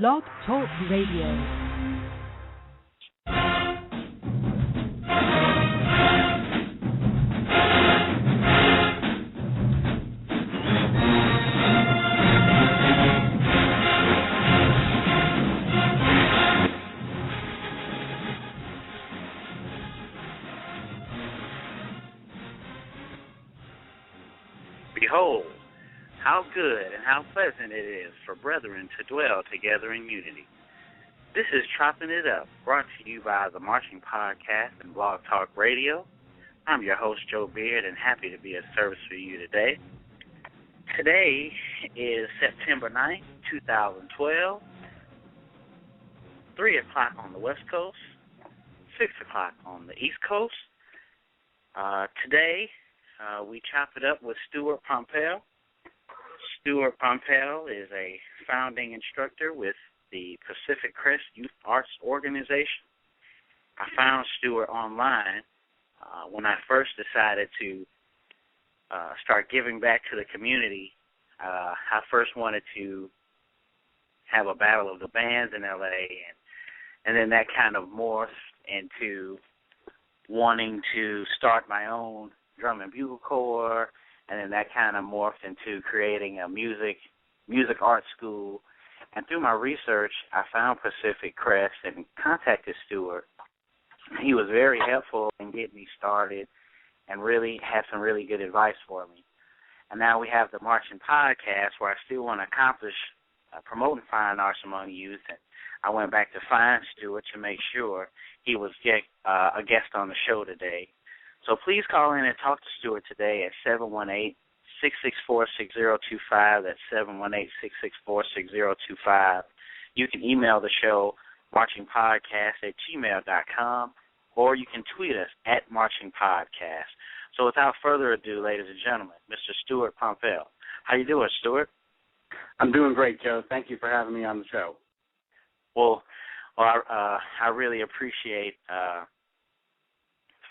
Blog Talk Radio. Behold, how good and how pleasant it is for brethren to dwell together in unity. This is Choppin It Up, brought to you by the Marching Podcast and Blog Talk Radio. I'm your host, Joe Beard, and happy to be of service for you today. Today is September 9th, 2012, 3 o'clock on the West Coast, 6 o'clock on the East Coast. Today, we chop it up with Stuart Pompel. Stuart Pompel is a founding instructor with the Pacific Crest Youth Arts Organization. I found Stuart online when I first decided to start giving back to the community. I first wanted to have a battle of the bands in L.A., and then that kind of morphed into wanting to start my own drum and bugle corps, and then that kind of morphed into creating a music art school. And through my research, I found Pacific Crest and contacted Stuart. He was very helpful in getting me started and really had some really good advice for me. And now we have the Marching Podcast, where I still want to accomplish promoting fine arts among youth. And I went back to find Stuart to make sure he was a guest on the show today. So please call in and talk to Stuart today at 718-664-6025. That's 718-664-6025. You can email the show, marchingpodcast@gmail.com, or you can tweet us at marchingpodcast. So without further ado, ladies and gentlemen, Mr. Stuart Pompel. How you doing, Stuart? I'm doing great, Joe. Thank you for having me on the show. Well, I really appreciate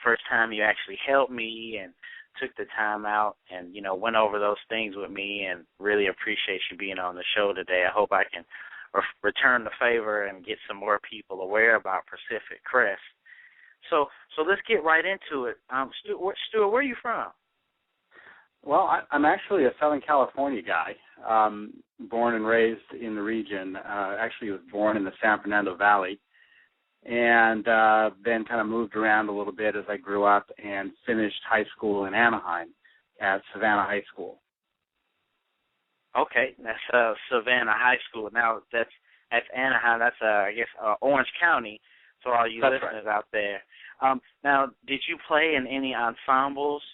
first time you actually helped me and took the time out and, went over those things with me, and really appreciate you being on the show today. I hope I can return the favor and get some more people aware about Pacific Crest. So let's get right into it. Stuart, where are you from? Well, I'm actually a Southern California guy, born and raised in the region. Actually was born in the San Fernando Valley, and then kind of moved around a little bit as I grew up and finished high school in Anaheim at Savannah High School. Okay, that's Savannah High School. Now, that's Anaheim. That's, Orange County, for all you listeners out there. Now, did you play in any ensembles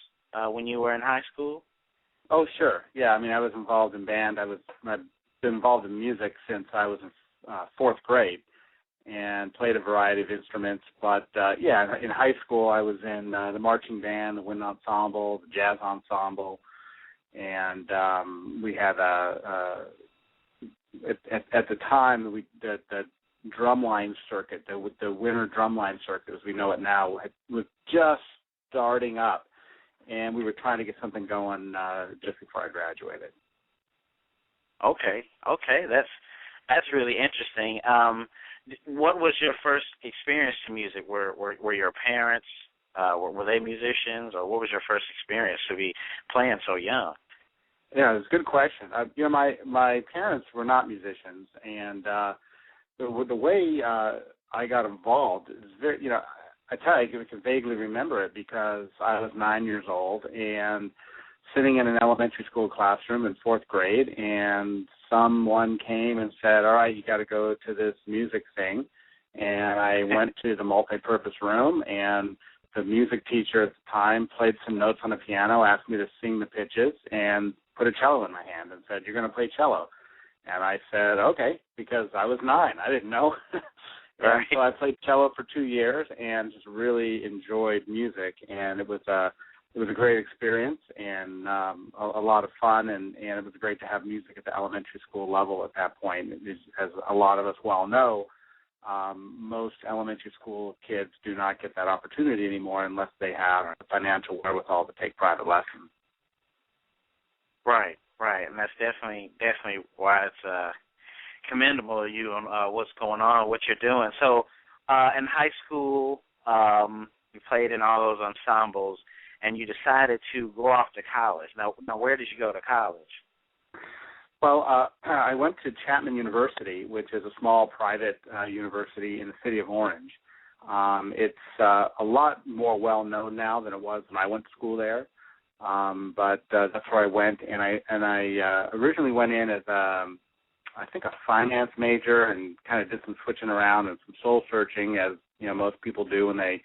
when you were in high school? Oh, sure. Yeah, I was involved in band. I've been involved in music since I was in fourth grade, and played a variety of instruments. But, in high school I was in the marching band, the wind ensemble, the jazz ensemble, and we had at the time, the drumline circuit, the winter drumline circuit, as we know it now, was just starting up, and we were trying to get something going just before I graduated. Okay, that's really interesting. What was your first experience to music? Were your parents, were they musicians, or what was your first experience to be playing so young? Yeah, it's a good question. My parents were not musicians, and the way I got involved is very, I tell you, I can vaguely remember it because I was 9 years old and sitting in an elementary school classroom in fourth grade, and someone came and said, all right, you got to go to this music thing. And I went to the multi-purpose room, and the music teacher at the time played some notes on the piano, asked me to sing the pitches, and put a cello in my hand and said, you're going to play cello. And I said, okay, because I was 9. I didn't know. And so I played cello for 2 years and just really enjoyed music, and it was a great experience and a lot of fun, and it was great to have music at the elementary school level at that point. As a lot of us well know, most elementary school kids do not get that opportunity anymore unless they have the financial wherewithal to take private lessons. Right, and that's definitely why commendable of you on what's going on, what you're doing. So in high school, you played in all those ensembles, and you decided to go off to college. Now where did you go to college? Well, I went to Chapman University, which is a small private university in the city of Orange. It's a lot more well-known now than it was when I went to school there, but that's where I went. And I originally went in as, I think, a finance major, and kind of did some switching around and some soul searching, as most people do when they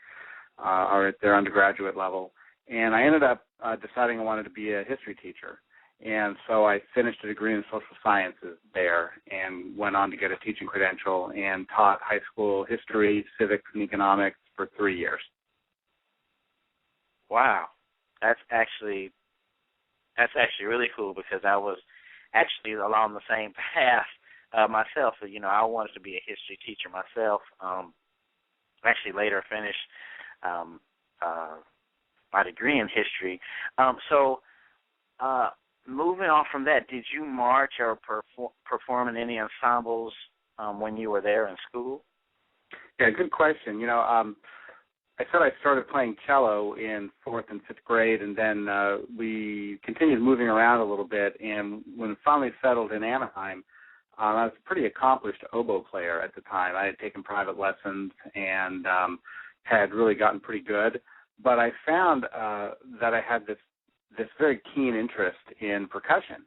are at their undergraduate level. And I ended up deciding I wanted to be a history teacher. And so I finished a degree in social sciences there and went on to get a teaching credential and taught high school history, civics, and economics for 3 years. Wow. That's actually really cool, because I was actually along the same path myself. So, I wanted to be a history teacher myself. Actually later finished my degree in history. Moving on from that, did you march or perform in any ensembles when you were there in school? Yeah, good question. I said I started playing cello in 4th and 5th grade, and then we continued moving around a little bit. And when finally settled in Anaheim, I was a pretty accomplished oboe player at the time. I had taken private lessons and had really gotten pretty good. But I found that I had this very keen interest in percussion.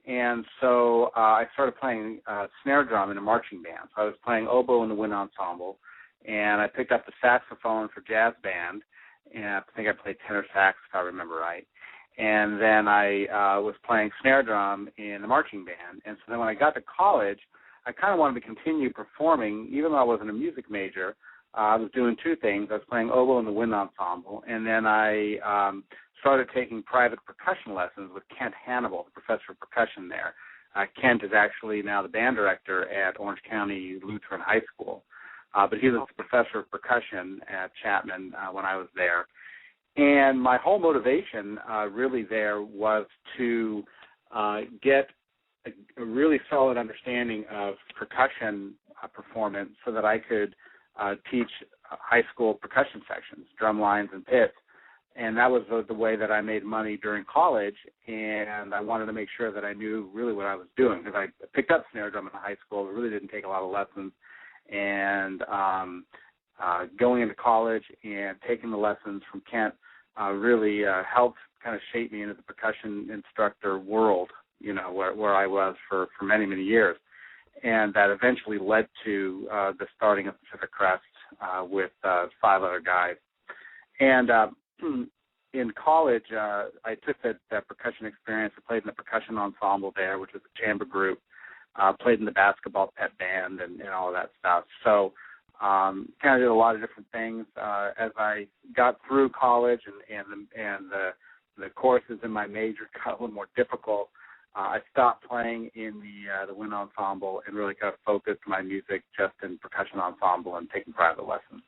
And so I started playing snare drum in a marching band. So I was playing oboe in the wind ensemble, and I picked up the saxophone for jazz band, and I think I played tenor sax, if I remember right. And then I was playing snare drum in the marching band. And so then when I got to college, I kind of wanted to continue performing, even though I wasn't a music major. I was doing two things. I was playing oboe in the wind ensemble, and then I started taking private percussion lessons with Kent Hannibal, the professor of percussion there. Kent is actually now the band director at Orange County Lutheran High School, but he was the professor of percussion at Chapman when I was there. And my whole motivation really there was to get a really solid understanding of percussion performance so that I could teach high school percussion sections, drum lines and pits. And that was the way that I made money during college, and I wanted to make sure that I knew really what I was doing, because I picked up snare drum in high school, but really didn't take a lot of lessons. And going into college and taking the lessons from Kent really helped kind of shape me into the percussion instructor world, where I was for many, many years. And that eventually led to the starting of Pacific Crest with 5 other guys. And in college, I took that percussion experience. I played in the percussion ensemble there, which was a chamber group. Played in the basketball pet band and all of that stuff. So kind of did a lot of different things. As I got through college and the courses in my major got a little more difficult, I stopped playing in the wind ensemble and really kind of focused my music just in percussion ensemble and taking private lessons.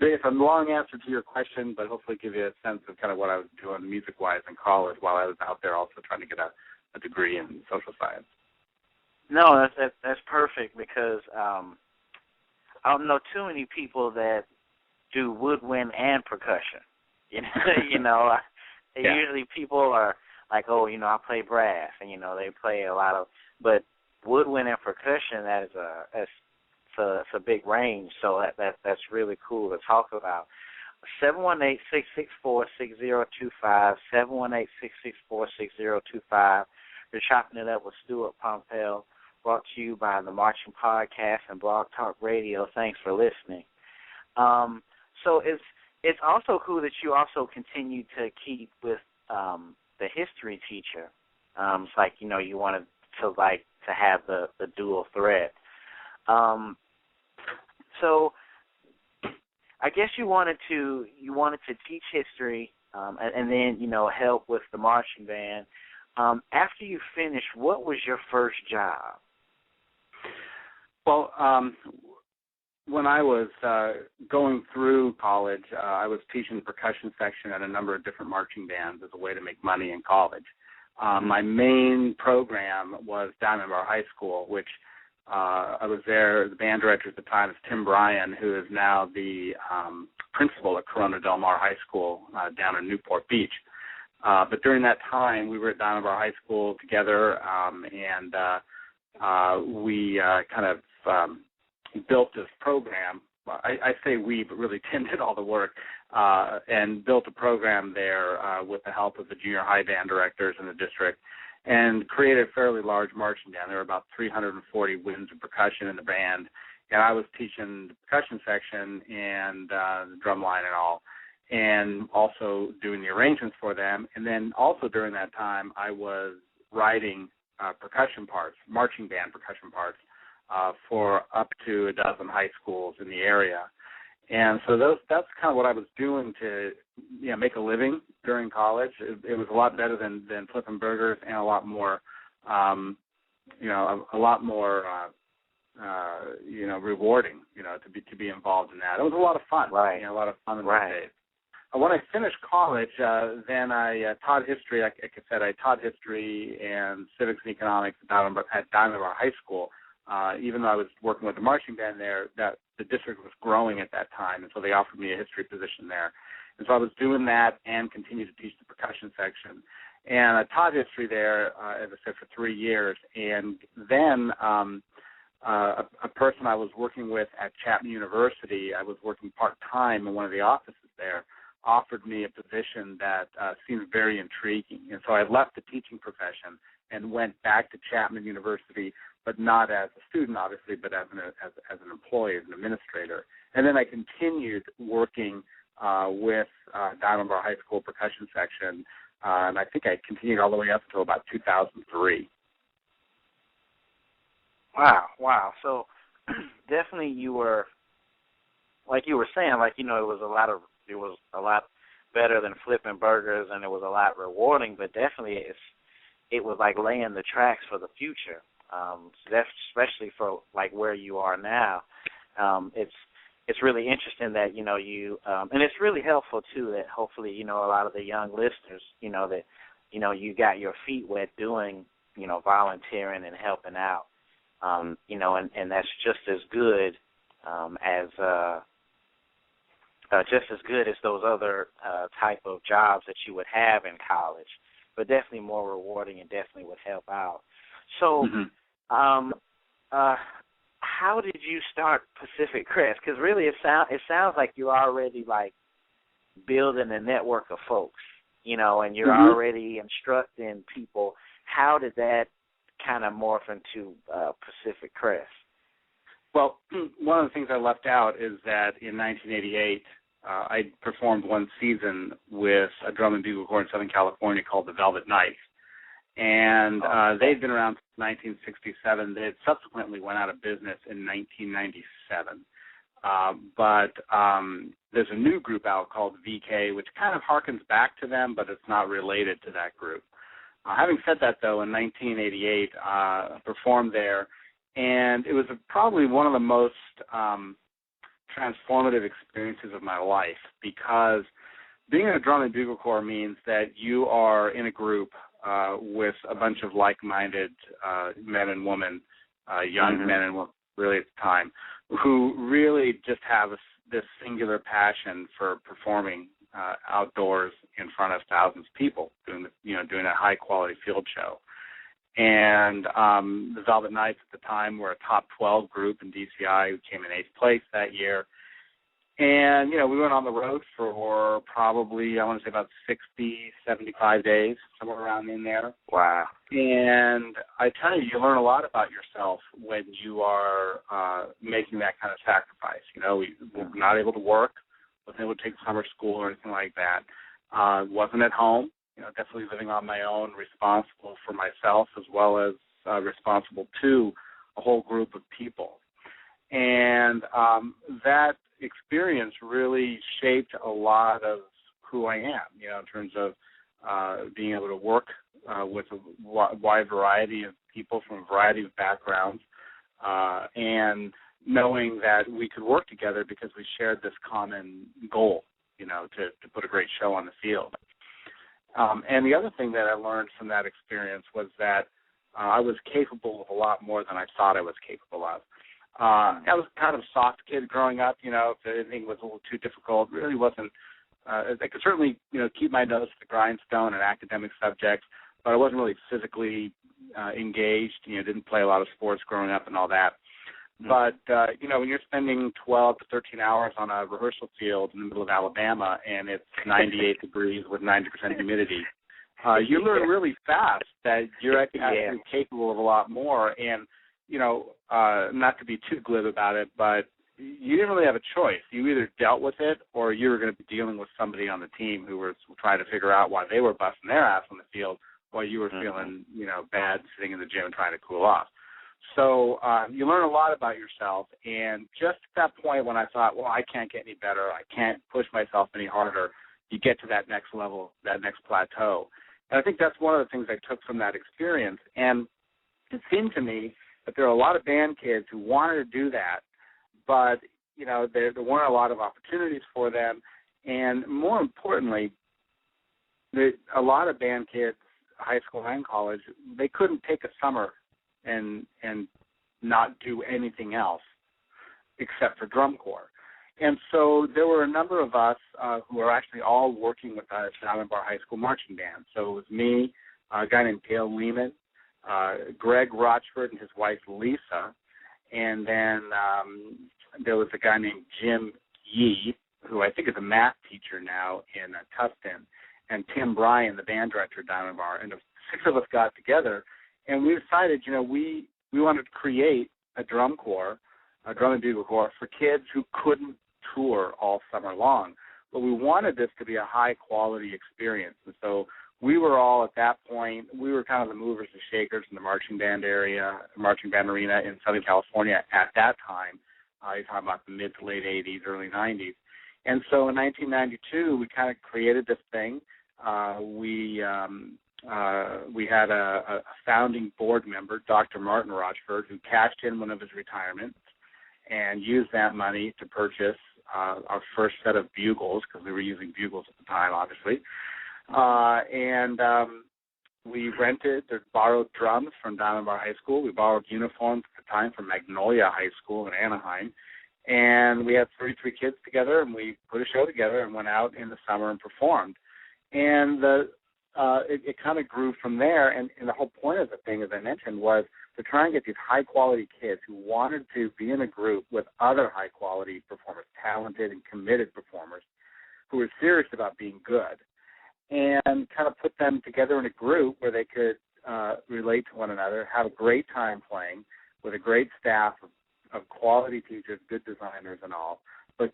It's a long answer to your question, but hopefully give you a sense of kind of what I was doing music-wise in college while I was out there also trying to get a degree in social science. No, that's perfect, because I don't know too many people that do woodwind and percussion. Usually people are like, I play brass, and they play a lot of, but woodwind and percussion, it's a big range, so that's really cool to talk about. 718-664-6025, 718-664-6025. You're Chopping It Up with Stuart Pompel, brought to you by the Marching Podcast and Blog Talk Radio. Thanks for listening. So it's also cool that you also continue to keep with the history teacher. It's like, you wanted to have the dual threat. So I guess you wanted to teach history and then help with the marching band. After you finished, what was your first job? Well, when I was going through college, I was teaching the percussion section at a number of different marching bands as a way to make money in college. My main program was Diamond Bar High School, which I was there. The band director at the time is Tim Bryan, who is now the principal at Corona Del Mar High School down in Newport Beach. But during that time, we were at Diamond Bar High School together, and we kind of built this program. I say we, but really Tim did all the work, and built a program there with the help of the junior high band directors in the district, and created a fairly large marching band. There were about 340 winds of percussion in the band, and I was teaching the percussion section and the drum line and all, and also doing the arrangements for them. And then also during that time, I was writing percussion parts, marching band percussion parts, for up to a dozen high schools in the area. And so that's kind of what I was doing to make a living during college. It was a lot better than flipping burgers, and a lot more, rewarding, to be involved in that. It was a lot of fun, right? A lot of fun in those days. When I finished college, then I taught history. Like I said, I taught history and civics and economics at Diamond Bar High School. Even though I was working with the marching band there, that the district was growing at that time, and so they offered me a history position there. And so I was doing that and continued to teach the percussion section. And I taught history there, as I said, for 3 years. And then a person I was working with at Chapman University, I was working part-time in one of the offices there, offered me a position that seemed very intriguing. And so I left the teaching profession and went back to Chapman University, but not as a student, obviously, but as an employee, as an administrator. And then I continued working with Diamond Bar High School percussion section, and I think I continued all the way up until about 2003. Wow. So definitely you were, like you were saying, it was a lot better than flipping burgers, and it was a lot rewarding, but definitely it was like laying the tracks for the future. Especially for like where you are now, it's really interesting that you and it's really helpful too that hopefully a lot of the young listeners that you got your feet wet doing volunteering and helping out, and that's just as good as those other type of jobs that you would have in college, but definitely more rewarding and definitely would help out. So. Mm-hmm. How did you start Pacific Crest? Because really, it sounds like you're already like building a network of folks, and you're mm-hmm. already instructing people. How did that kind of morph into Pacific Crest? Well, one of the things I left out is that in 1988, I performed one season with a drum and bugle corps in Southern California called the Velvet Knights. And they'd been around since 1967. They had subsequently went out of business in 1997. But there's a new group out called VK, which kind of harkens back to them, but it's not related to that group. Having said that, though, in 1988, I performed there, and it was probably one of the most transformative experiences of my life, because being in a drum and bugle corps means that you are in a group with a bunch of like-minded men and women, young mm-hmm. men and women, really at the time, who really just have this singular passion for performing outdoors in front of thousands of people, doing a high-quality field show. And the Velvet Knights at the time were a top 12 group in DCI who came in 8th place that year. And, we went on the road for probably, I want to say about 60, 75 days, somewhere around in there. Wow. And I tell you, you learn a lot about yourself when you are making that kind of sacrifice. We were not able to work, wasn't able to take summer school or anything like that. Wasn't at home, definitely living on my own, responsible for myself as well as responsible to a whole group of people. And that experience really shaped a lot of who I am, in terms of being able to work with a wide variety of people from a variety of backgrounds, and knowing that we could work together because we shared this common goal, to put a great show on the field. And the other thing that I learned from that experience was that I was capable of a lot more than I thought I was capable of. I was kind of a soft kid growing up. If anything was a little too difficult, really wasn't. I could certainly, keep my nose to the grindstone in academic subjects, but I wasn't really physically engaged. Didn't play a lot of sports growing up and all that. But, when you're spending 12 to 13 hours on a rehearsal field in the middle of Alabama and it's 98 degrees with 90% humidity, you learn really fast that you're actually capable of a lot more. And, not to be too glib about it, but you didn't really have a choice. You either dealt with it or you were going to be dealing with somebody on the team who was trying to figure out why they were busting their ass on the field while you were feeling, bad sitting in the gym and trying to cool off. So you learn a lot about yourself, and just at that point when I thought, well, I can't get any better, I can't push myself any harder, you get to that next level, that next plateau. And I think that's one of the things I took from that experience. And it seemed to me that there are a lot of band kids who wanted to do that, but, there weren't a lot of opportunities for them. And more importantly, a lot of band kids, high school and college, they couldn't take a summer and not do anything else except for drum corps. And so there were a number of us who were actually all working with us down in our high school marching band. So it was me, a guy named Dale Lehman, Greg Rochford and his wife Lisa, and then there was a guy named Jim Yee, who I think is a math teacher now in Tufton, and Tim Bryan, the band director down in our. And the six of us got together, and we decided, we wanted to create a drum corps, a drum and bugle corps for kids who couldn't tour all summer long. But we wanted this to be a high-quality experience. And so we were all, at that point, we were kind of the movers and shakers in the marching band arena in Southern California at that time. You're talking about the mid to late 80s, early 90s. And so in 1992, we kind of created this thing. We had a founding board member, Dr. Martin Rochford, who cashed in one of his retirements and used that money to purchase our first set of bugles, because we were using bugles at the time, obviously. We rented or borrowed drums from Diamond Bar High School. We borrowed uniforms at the time from Magnolia High School in Anaheim. And we had 33 kids together, and we put a show together and went out in the summer and performed. And it kind of grew from there. And the whole point of the thing, as I mentioned, was to try and get these high-quality kids who wanted to be in a group with other high-quality performers, talented and committed performers, who were serious about being good, and kind of put them together in a group where they could relate to one another, have a great time playing with a great staff of quality teachers, good designers and all, but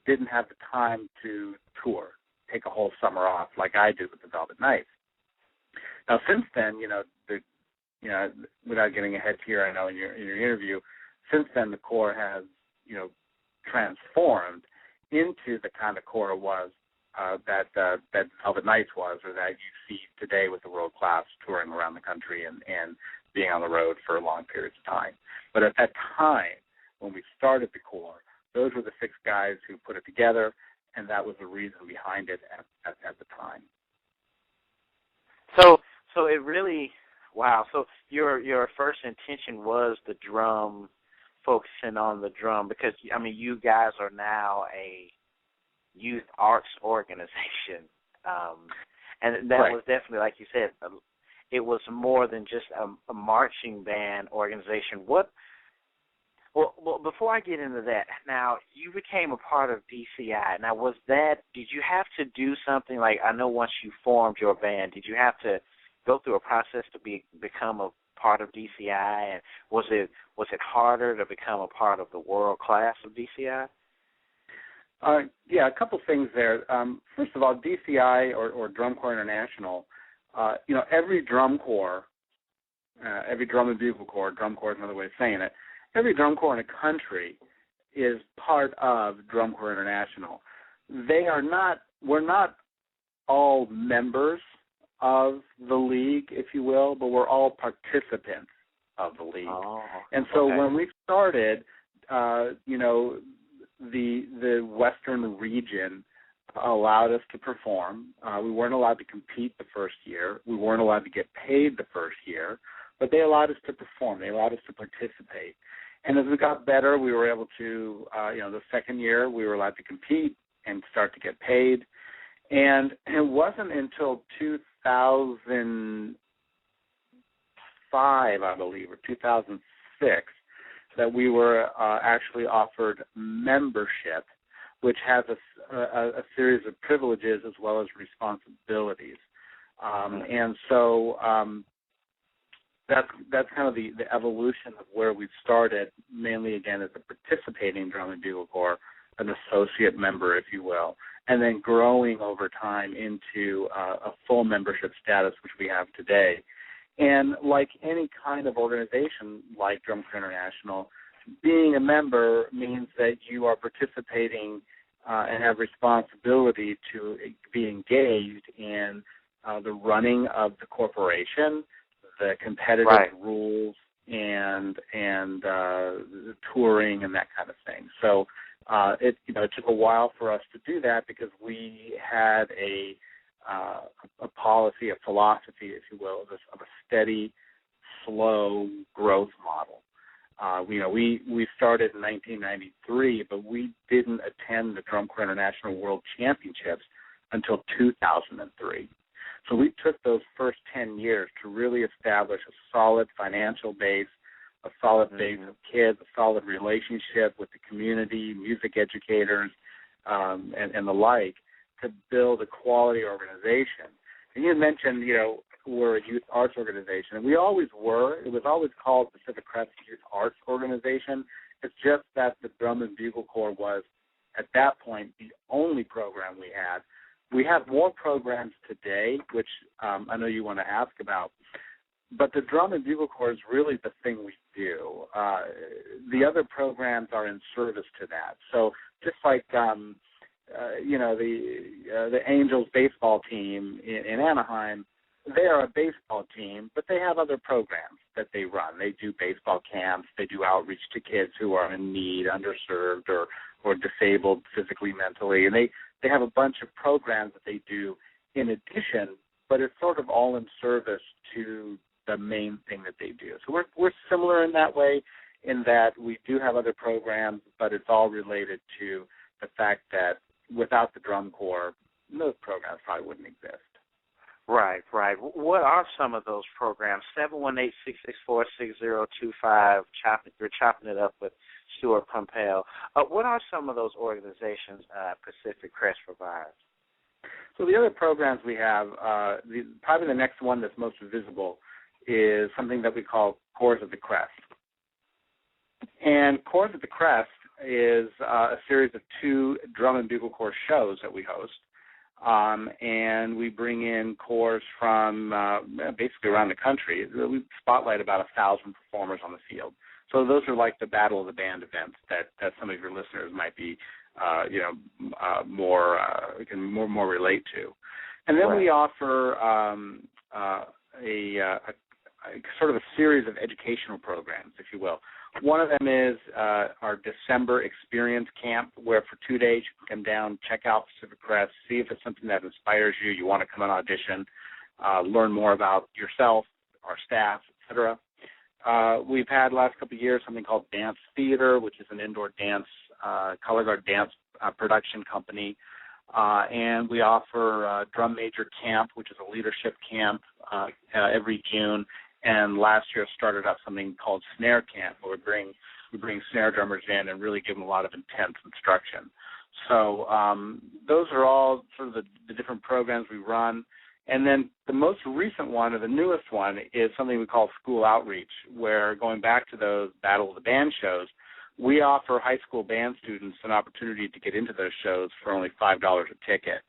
didn't have the time to tour, take a whole summer off like I did with the Velvet Knights. Now, since then, without getting ahead here, I know in your interview, since then the Corps has, transformed into the kind of Corps it was that Velvet Knights was, or that you see today with the world class touring around the country and being on the road for long periods of time. But at that time, when we started the Corps, those were the six guys who put it together, and that was the reason behind it at the time. So it really, wow. So your first intention was the drum, focusing on the drum, because you guys are now a youth arts organization, and that was definitely, like you said, it was more than just a marching band organization. Well, before I get into that, now you became a part of DCI. Now, did you have to do something, like, I know once you formed your band, did you have to go through a process to become a part of DCI, and was it harder to become a part of the world class of DCI? Yeah, a couple things there. First of all, DCI or Drum Corps International, every drum corps, every drum and bugle corps, drum corps is another way of saying it, every drum corps in a country is part of Drum Corps International. We're not all members of the league, if you will, but we're all participants of the league. Oh, and so when we started, the Western region allowed us to perform. We weren't allowed to compete the first year. We weren't allowed to get paid the first year, but they allowed us to perform. They allowed us to participate. And as we got better, we were able to, the second year, we were allowed to compete and start to get paid. And it wasn't until 2005, I believe, or 2006, that we were actually offered membership, which has a series of privileges as well as responsibilities. And so that's kind of the evolution of where we started, mainly, again, as a participating drum and bugle corps, an associate member, if you will, and then growing over time into a full membership status, which we have today. And like any kind of organization like Drum Corps International, being a member means that you are participating and have responsibility to be engaged in the running of the corporation, the competitive rules, and the touring and that kind of thing. So it took a while for us to do that because we had a policy, a philosophy, if you will, of a steady, slow growth model. We started in 1993, but we didn't attend the Drum Corps International World Championships until 2003. So we took those first 10 years to really establish a solid financial base, a solid base of kids, a solid relationship with the community, music educators, and the like, to build a quality organization. And you mentioned, we're a youth arts organization, and we always were. It was always called Pacific Crest Youth Arts Organization. It's just that the Drum and Bugle Corps was, at that point, the only program we had. We have more programs today, which I know you want to ask about, but the Drum and Bugle Corps is really the thing we do. The other programs are in service to that. So just like the Angels baseball team in Anaheim, they are a baseball team, but they have other programs that they run. They do baseball camps. They do outreach to kids who are in need, underserved, or disabled physically, mentally. And they have a bunch of programs that they do in addition, but it's sort of all in service to the main thing that they do. So we're similar in that way, in that we do have other programs, but it's all related to the fact that without the Drum Corps, those programs probably wouldn't exist. Right. What are some of those programs? 718-664-6025, you're chopping it up with Stuart Pompel. What are some of those organizations Pacific Crest provides? So the other programs we have, probably the next one that's most visible is something that we call Corps of the Crest. And Corps of the Crest is a series of 2 Drum and Bugle Corps shows that we host. And we bring in corps from basically around the country. We spotlight about 1,000 performers on the field. So those are like the Battle of the Band events that some of your listeners might be, more relate to. And then we offer a sort of a series of educational programs, if you will. One of them is our December experience camp, where for 2 days you can come down, check out Pacific Crest, see if it's something that inspires you, you want to come and audition, learn more about yourself, our staff, etc. We've had last couple of years something called Dance Theater, which is an indoor dance, color guard dance production company. And we offer Drum Major Camp, which is a leadership camp every June. And last year started up something called Snare Camp, where we bring snare drummers in and really give them a lot of intense instruction. So those are all sort of the different programs we run. And then the most recent one, or the newest one, is something we call School Outreach, where going back to those Battle of the Band shows, we offer high school band students an opportunity to get into those shows for only $5 a ticket.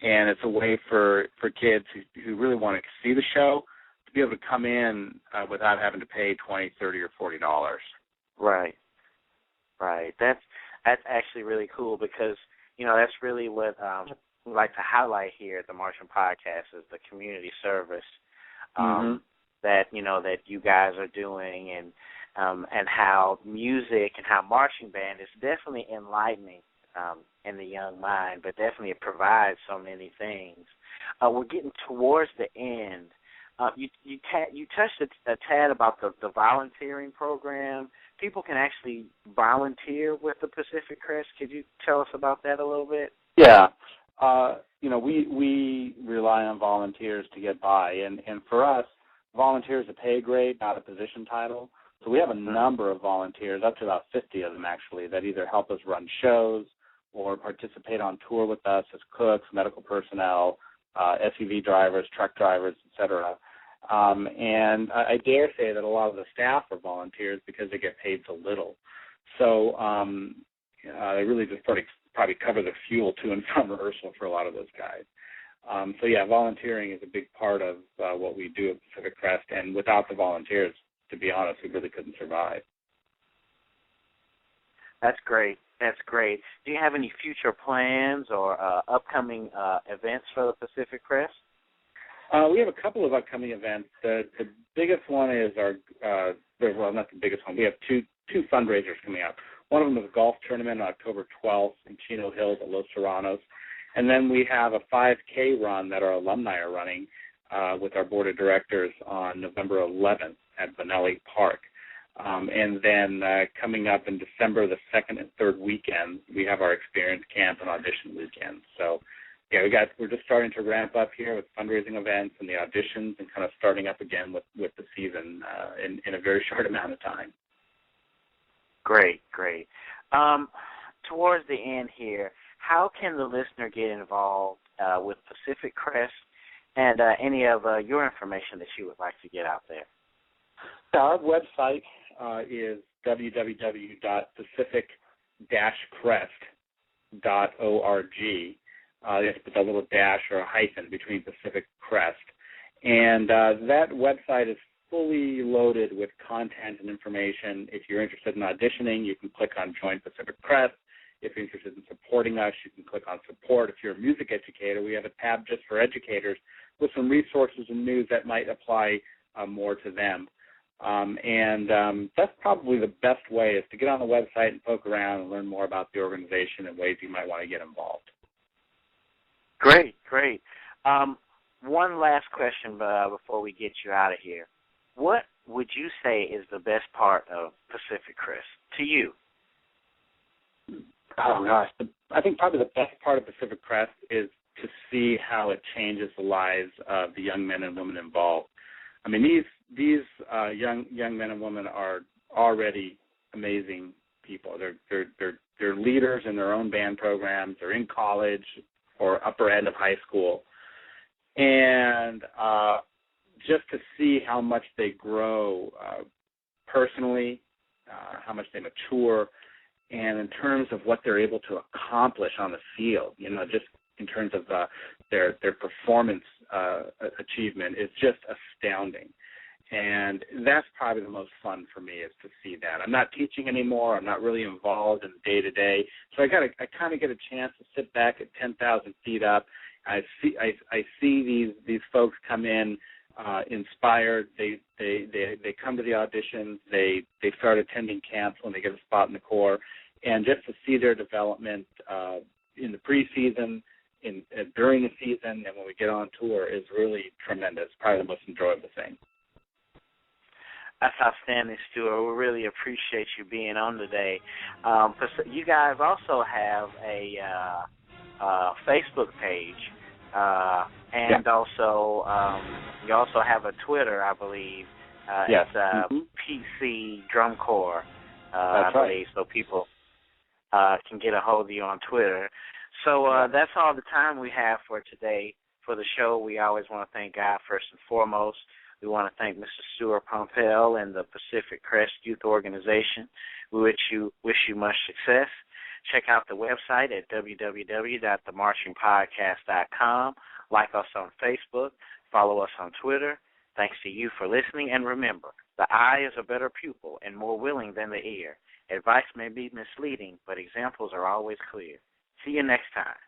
And it's a way for kids who really want to see the show to be able to come in without having to pay $20, $30, or $40. Right. That's actually really cool because, that's really what we like to highlight here at the Marching Podcast is the community service that you guys are doing, and how music and how marching band is definitely enlightening in the young mind, but definitely it provides so many things. We're getting towards the end. You touched a tad about the volunteering program. People can actually volunteer with the Pacific Crest. Could you tell us about that a little bit? Yeah. We rely on volunteers to get by, and for us, volunteer is a pay grade, not a position title. So we have a number of volunteers, up to about 50 of them actually, that either help us run shows or participate on tour with us as cooks, medical personnel, SUV drivers, truck drivers, et cetera. And I dare say that a lot of the staff are volunteers because they get paid so little. So they really just probably cover the fuel to and from rehearsal for a lot of those guys. So yeah, volunteering is a big part of what we do at Pacific Crest, and without the volunteers, to be honest, we really couldn't survive. That's great. That's great. Do you have any future plans or upcoming events for the Pacific Crest? We have a couple of upcoming events. The biggest one is not the biggest one. We have two fundraisers coming up. One of them is a golf tournament on October 12th in Chino Hills at Los Serranos. And then we have a 5K run that our alumni are running with our board of directors on November 11th at Benelli Park. And then coming up in December, the second and third weekend, we have our experience camp and audition weekend. So, yeah, we're just starting to ramp up here with fundraising events and the auditions, and kind of starting up again with the season in a very short amount of time. Great. Towards the end here, how can the listener get involved with Pacific Crest and any of your information that you would like to get out there? Our website is www.pacific-crest.org. Just put a little dash or a hyphen between Pacific Crest. And that website is fully loaded with content and information. If you're interested in auditioning, you can click on Join Pacific Crest. If you're interested in supporting us, you can click on Support. If you're a music educator, we have a tab just for educators with some resources and news that might apply more to them. That's probably the best way, is to get on the website and poke around and learn more about the organization and ways you might want to get involved. Great. One last question before we get you out of here. What would you say is the best part of Pacific Crest to you? Oh, gosh. I think probably the best part of Pacific Crest is to see how it changes the lives of the young men and women involved. I mean, these young men and women are already amazing people. They're leaders in their own band programs. They're in college or upper end of high school. And just to see how much they grow personally, how much they mature, and in terms of what they're able to accomplish on the field, just in terms of their performance achievement is just astounding. And that's probably the most fun for me, is to see that. I'm not teaching anymore. I'm not really involved in day-to-day. So I kind of get a chance to sit back at 10,000 feet up. I see these folks come in inspired. They come to the auditions. They start attending camps when they get a spot in the Corps, and just to see their development in the preseason, during the season, and when we get on tour is really tremendous. Probably the most enjoyable thing. That's outstanding, Stuart. We really appreciate you being on today. You guys also have a Facebook page, and also you also have a Twitter, I believe. Yes. It's PC Drum Corps, That's I believe, so people can get a hold of you on Twitter. So that's all the time we have for today. For the show, we always want to thank God first and foremost. We want to thank Mr. Stuart Pompel and the Pacific Crest Youth Organization. We wish you much success. Check out the website at www.themarchingpodcast.com. Like us on Facebook. Follow us on Twitter. Thanks to you for listening. And remember, the eye is a better pupil and more willing than the ear. Advice may be misleading, but examples are always clear. See you next time.